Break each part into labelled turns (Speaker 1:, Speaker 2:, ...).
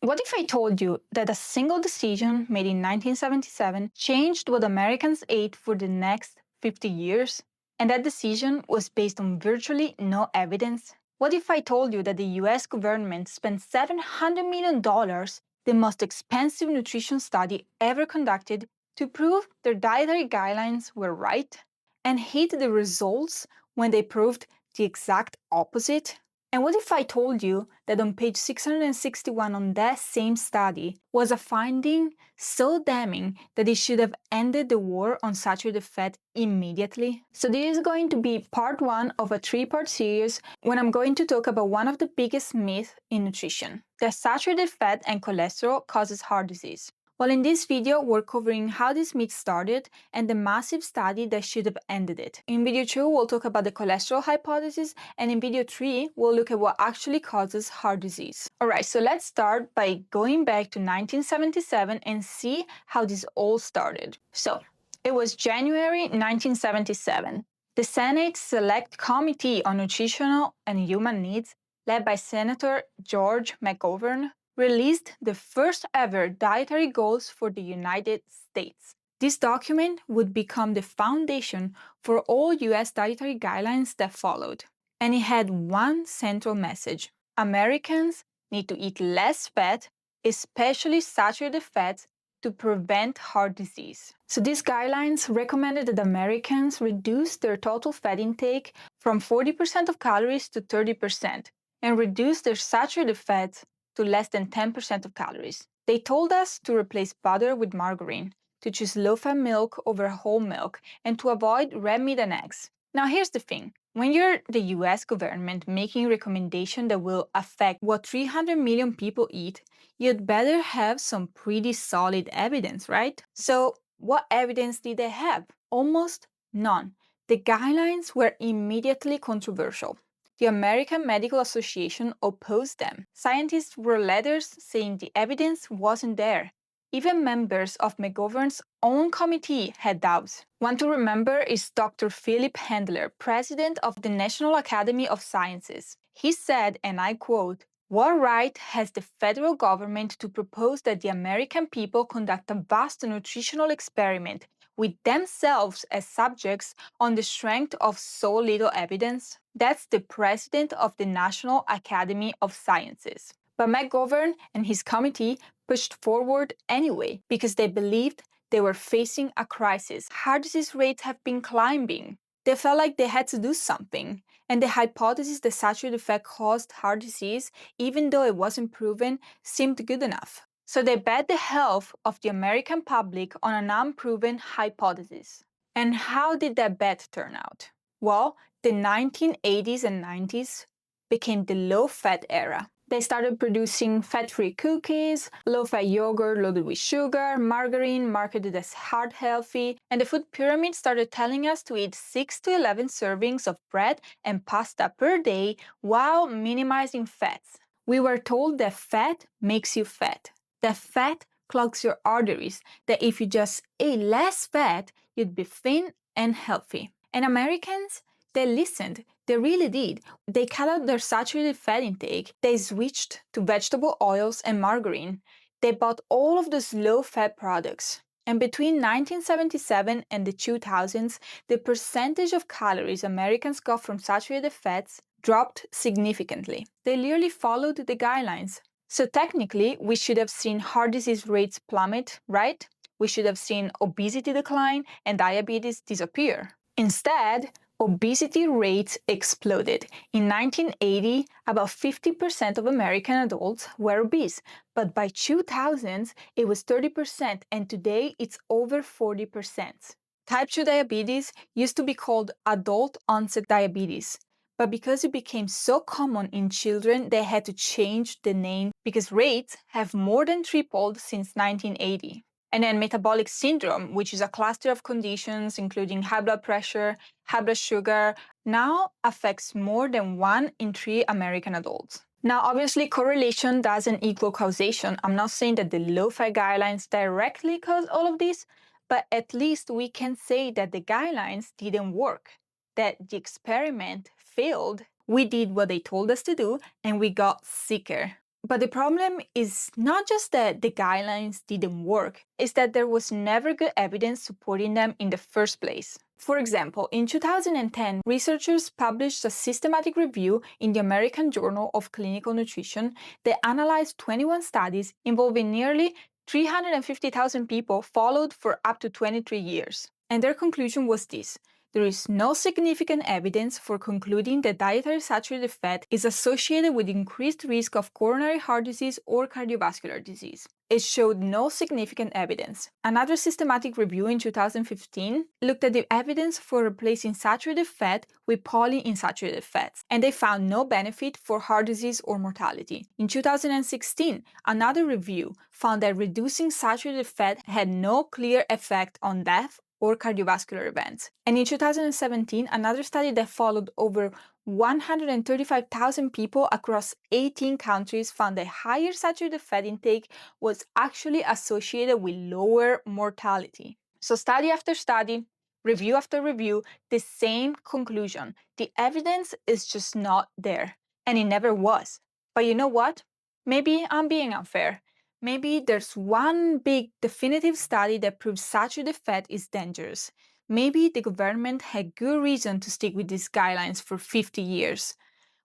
Speaker 1: What if I told you that a single decision made in 1977 changed what Americans ate for the next 50 years? And that decision was based on virtually no evidence? What if I told you that the US government spent $700 million, the most expensive nutrition study ever conducted, to prove their dietary guidelines were right, and hid the results when they proved the exact opposite? And what if I told you that on page 661 on that same study was a finding so damning that it should have ended the war on saturated fat immediately? So this is going to be part one of a three-part series when I'm going to talk about one of the biggest myths in nutrition, that saturated fat and cholesterol causes heart disease. Well, in this video, we're covering how this myth started and the massive study that should have ended it. In video 2, we'll talk about the cholesterol hypothesis, and in video 3, we'll look at what actually causes heart disease. Alright, so let's start by going back to 1977 and see how this all started. So, it was January 1977. The Senate Select Committee on Nutritional and Human Needs, led by Senator George McGovern, released the first ever dietary goals for the United States. This document would become the foundation for all US dietary guidelines that followed. And it had one central message: Americans need to eat less fat, especially saturated fats, to prevent heart disease. So these guidelines recommended that Americans reduce their total fat intake from 40% of calories to 30% and reduce their saturated fats to less than 10% of calories. They told us to replace butter with margarine, to choose low-fat milk over whole milk, and to avoid red meat and eggs. Now here's the thing. When you're the US government making a recommendation that will affect what 300 million people eat, you'd better have some pretty solid evidence, right? So what evidence did they have? Almost none. The guidelines were immediately controversial. The American Medical Association opposed them. Scientists wrote letters saying the evidence wasn't there. Even members of McGovern's own committee had doubts. One to remember is Dr. Philip Handler, president of the National Academy of Sciences. He said, and I quote, "What right has the federal government to propose that the American people conduct a vast nutritional experiment with themselves as subjects on the strength of so little evidence?" That's the president of the National Academy of Sciences. But McGovern and his committee pushed forward anyway because they believed they were facing a crisis. Heart disease rates have been climbing. They felt like they had to do something. And the hypothesis that saturated fat caused heart disease, even though it wasn't proven, seemed good enough. So they bet the health of the American public on an unproven hypothesis. And how did that bet turn out? Well, the 1980s and 90s became the low-fat era. They started producing fat-free cookies, low-fat yogurt loaded with sugar, margarine marketed as heart healthy, and the food pyramid started telling us to eat 6 to 11 servings of bread and pasta per day while minimizing fats. We were told that fat makes you fat, that fat clogs your arteries, that if you just ate less fat, you'd be thin and healthy. And Americans, they listened. They really did. They cut out their saturated fat intake. They switched to vegetable oils and margarine. They bought all of those low-fat products. And between 1977 and the 2000s, the percentage of calories Americans got from saturated fats dropped significantly. They literally followed the guidelines. So technically, we should have seen heart disease rates plummet, right? We should have seen obesity decline and diabetes disappear. Instead, obesity rates exploded. In 1980, about 50% of American adults were obese, but by 2000s, it was 30%, and today it's over 40%. Type 2 diabetes used to be called adult-onset diabetes, but because it became so common in children, they had to change the name because rates have more than tripled since 1980. And then metabolic syndrome, which is a cluster of conditions including high blood pressure, high blood sugar, now affects more than 1 in 3 American adults. Now, obviously, correlation doesn't equal causation. I'm not saying that the low-fat guidelines directly cause all of this, but at least we can say that the guidelines didn't work, that the experiment failed. We did what they told us to do, and we got sicker. But the problem is not just that the guidelines didn't work, it's that there was never good evidence supporting them in the first place. For example, in 2010, researchers published a systematic review in the American Journal of Clinical Nutrition that analyzed 21 studies involving nearly 350,000 people followed for up to 23 years. And their conclusion was this: there is no significant evidence for concluding that dietary saturated fat is associated with increased risk of coronary heart disease or cardiovascular disease. It showed no significant evidence. Another systematic review in 2015 looked at the evidence for replacing saturated fat with polyunsaturated fats, and they found no benefit for heart disease or mortality. In 2016, another review found that reducing saturated fat had no clear effect on death or cardiovascular events. And in 2017, another study that followed over 135,000 people across 18 countries found that higher saturated fat intake was actually associated with lower mortality. So study after study, review after review, the same conclusion. The evidence is just not there, and it never was. But you know what? Maybe I'm being unfair. Maybe there's one big definitive study that proves saturated fat is dangerous. Maybe the government had good reason to stick with these guidelines for 50 years.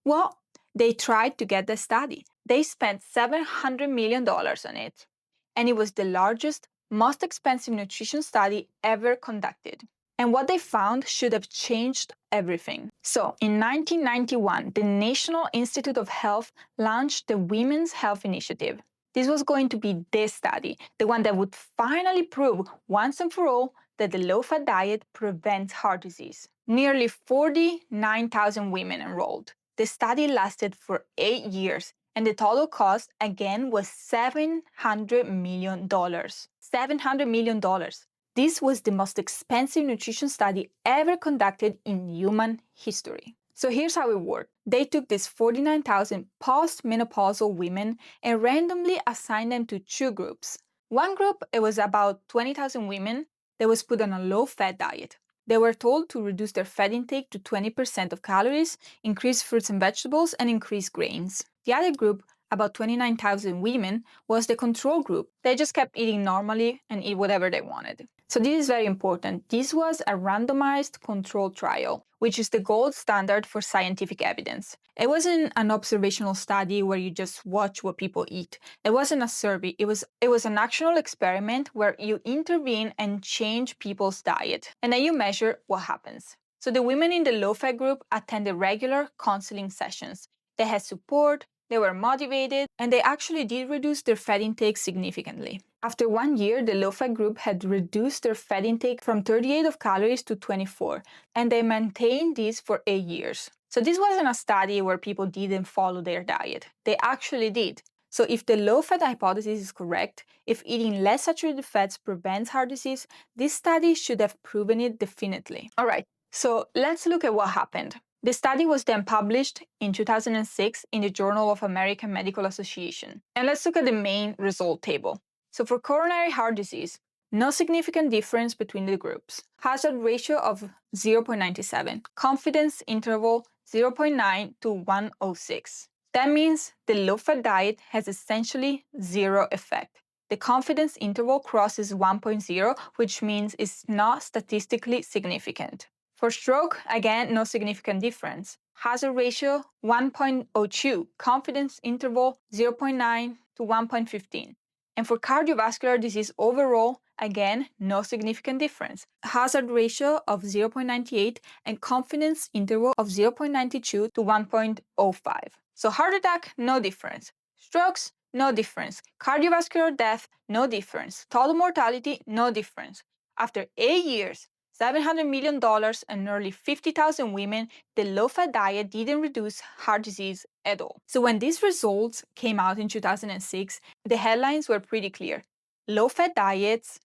Speaker 1: Well, they tried to get the study. They spent $700 million on it. And it was the largest, most expensive nutrition study ever conducted. And what they found should have changed everything. So, in 1991, the National Institute of Health launched the Women's Health Initiative. This was going to be the study, the one that would finally prove once and for all that the low-fat diet prevents heart disease. Nearly 49,000 women enrolled. The study lasted for 8 years, and the total cost, again, was $700 million. $700 million. This was the most expensive nutrition study ever conducted in human history. So here's how it worked. They took these 49,000 post-menopausal women and randomly assigned them to two groups. One group, it was about 20,000 women that was put on a low-fat diet. They were told to reduce their fat intake to 20% of calories, increase fruits and vegetables, and increase grains. The other group, about 29,000 women, was the control group. They just kept eating normally and eat whatever they wanted. So this is very important. This was a randomized control trial, which is the gold standard for scientific evidence. It wasn't an observational study where you just watch what people eat. It wasn't a survey. It was an actual experiment where you intervene and change people's diet, and then you measure what happens. So the women in the low-fat group attended regular counseling sessions. They had support, they were motivated, and they actually did reduce their fat intake significantly. After 1 year, the low-fat group had reduced their fat intake from 38 of calories to 24, and they maintained this for 8 years. So this wasn't a study where people didn't follow their diet. They actually did. So if the low-fat hypothesis is correct, if eating less saturated fats prevents heart disease, this study should have proven it definitely. All right, so let's look at what happened. The study was then published in 2006 in the Journal of American Medical Association. And let's look at the main result table. So for coronary heart disease, no significant difference between the groups. Hazard ratio of 0.97. Confidence interval 0.9 to 106. That means the low-fat diet has essentially zero effect. The confidence interval crosses 1.0, which means it's not statistically significant. For stroke, again, no significant difference. Hazard ratio 1.02, confidence interval 0.9 to 1.15. And for cardiovascular disease overall, again, no significant difference. Hazard ratio of 0.98 and confidence interval of 0.92 to 1.05. So heart attack, no difference. Strokes, no difference. Cardiovascular death, no difference. Total mortality, no difference. After 8 years, $700 million and nearly 50,000 women, the low-fat diet didn't reduce heart disease at all. So when these results came out in 2006, the headlines were pretty clear. Low-fat diets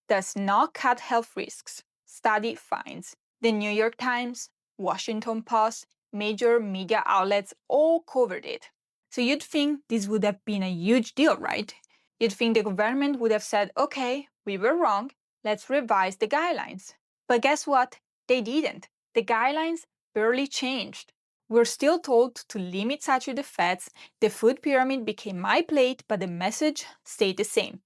Speaker 1: does not cut health risks. Study finds. The New York Times, Washington Post, major media outlets all covered it. So you'd think this would have been a huge deal, right? You'd think the government would have said, okay, we were wrong, let's revise the guidelines. But guess what? They didn't. The guidelines barely changed. We're still told to limit saturated fats. The food pyramid became my plate, but the message stayed the same.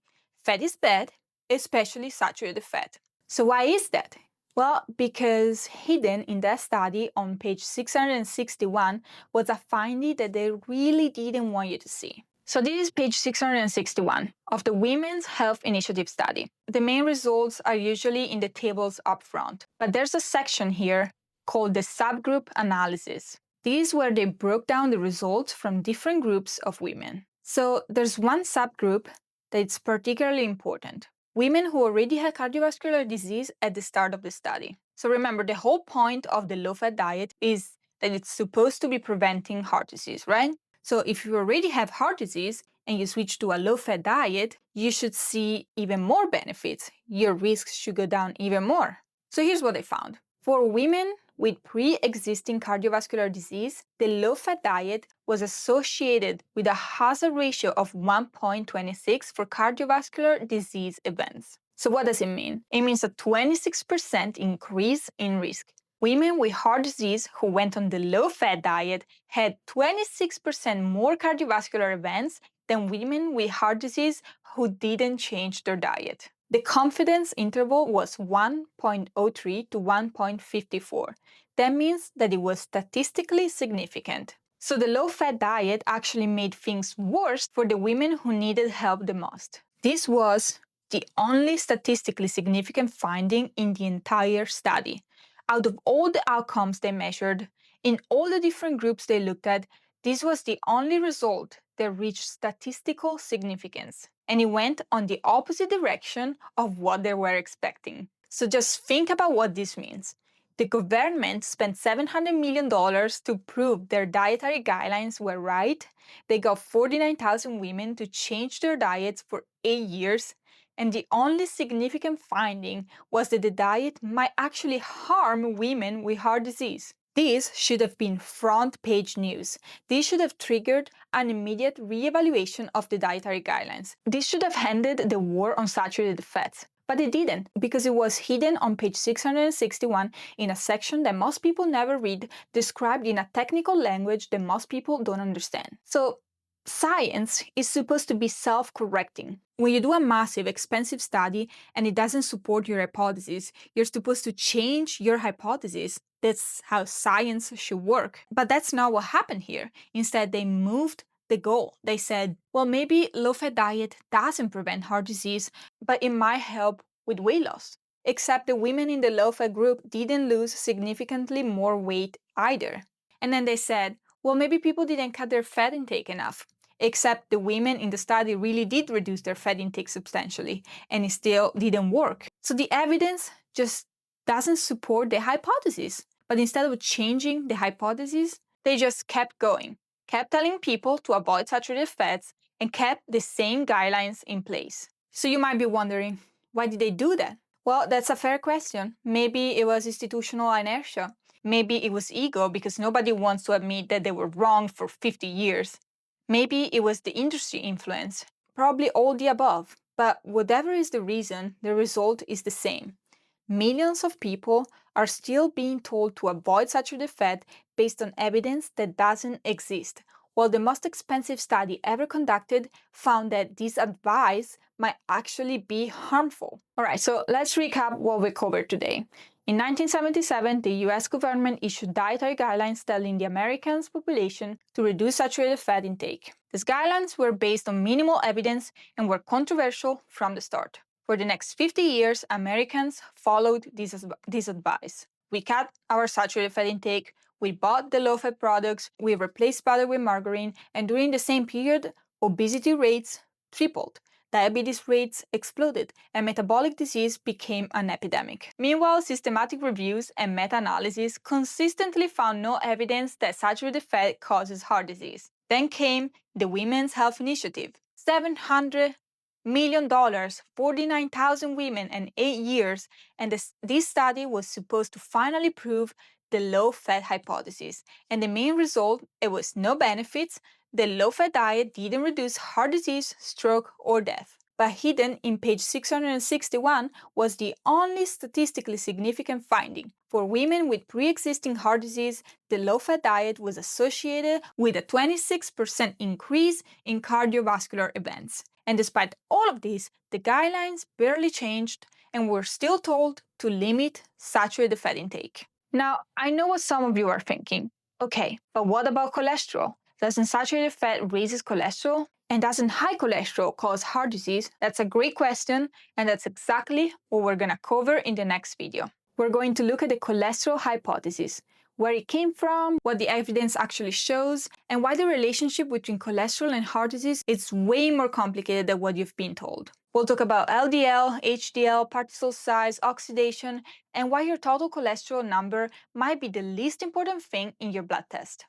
Speaker 1: Fat is bad, especially saturated fat. So why is that? Well, because hidden in that study on page 661 was a finding that they really didn't want you to see. So this is page 661 of the Women's Health Initiative study. The main results are usually in the tables up front, but there's a section here called the subgroup analysis. This is where they broke down the results from different groups of women. So there's one subgroup that's particularly important: women who already had cardiovascular disease at the start of the study. So remember, the whole point of the low-fat diet is that it's supposed to be preventing heart disease, right? So if you already have heart disease and you switch to a low-fat diet, you should see even more benefits. Your risks should go down even more. So here's what I found. For women with pre-existing cardiovascular disease, the low-fat diet was associated with a hazard ratio of 1.26 for cardiovascular disease events. So what does it mean? It means a 26% increase in risk. Women with heart disease who went on the low-fat diet had 26% more cardiovascular events than women with heart disease who didn't change their diet. The confidence interval was 1.03 to 1.54. That means that it was statistically significant. So the low-fat diet actually made things worse for the women who needed help the most. This was the only statistically significant finding in the entire study. Out of all the outcomes they measured, in all the different groups they looked at, this was the only result that reached statistical significance, and it went on the opposite direction of what they were expecting. So just think about what this means. The government spent $700 million to prove their dietary guidelines were right. They got 49,000 women to change their diets for 8 years, and the only significant finding was that the diet might actually harm women with heart disease. This should have been front page news. This should have triggered an immediate reevaluation of the dietary guidelines. This should have ended the war on saturated fats. But it didn't, because it was hidden on page 661 in a section that most people never read, described in a technical language that most people don't understand. So, science is supposed to be self-correcting. When you do a massive, expensive study and it doesn't support your hypothesis, you're supposed to change your hypothesis. That's how science should work. But that's not what happened here. Instead, they moved the goal. They said, well, maybe low-fat diet doesn't prevent heart disease, but it might help with weight loss. Except the women in the low-fat group didn't lose significantly more weight either. And then they said, well, maybe people didn't cut their fat intake enough. Except the women in the study really did reduce their fat intake substantially, and it still didn't work. So the evidence just doesn't support the hypothesis. But instead of changing the hypothesis, they just kept going, kept telling people to avoid saturated fats, and kept the same guidelines in place. So you might be wondering, why did they do that? Well, that's a fair question. Maybe it was institutional inertia. Maybe it was ego because nobody wants to admit that they were wrong for 50 years. Maybe it was the industry influence. Probably all the above. But whatever is the reason, the result is the same. Millions of people are still being told to avoid saturated fat based on evidence that doesn't exist, while the most expensive study ever conducted found that this advice might actually be harmful. All right, so let's recap what we covered today. In 1977, the US government issued dietary guidelines telling the American population to reduce saturated fat intake. These guidelines were based on minimal evidence and were controversial from the start. For the next 50 years, Americans followed this advice. We cut our saturated fat intake, we bought the low-fat products, we replaced butter with margarine, and during the same period, obesity rates tripled. Diabetes rates exploded, and metabolic disease became an epidemic. Meanwhile, systematic reviews and meta-analysis consistently found no evidence that saturated fat causes heart disease. Then came the Women's Health Initiative. $700 million, 49,000 women, and 8 years, and this study was supposed to finally prove the low-fat hypothesis. And the main result, it was no benefits. The low-fat diet didn't reduce heart disease, stroke, or death. but hidden in page 661 was the only statistically significant finding. For women with pre-existing heart disease, the low-fat diet was associated with a 26% increase in cardiovascular events. And despite all of this, the guidelines barely changed, and we're still told to limit saturated fat intake. Now, I know what some of you are thinking. Okay, but what about cholesterol? Doesn't saturated fat raises cholesterol? And doesn't high cholesterol cause heart disease? That's a great question, and that's exactly what we're gonna cover in the next video. We're going to look at the cholesterol hypothesis, where it came from, what the evidence actually shows, and why the relationship between cholesterol and heart disease is way more complicated than what you've been told. We'll talk about LDL, HDL, particle size, oxidation, and why your total cholesterol number might be the least important thing in your blood test.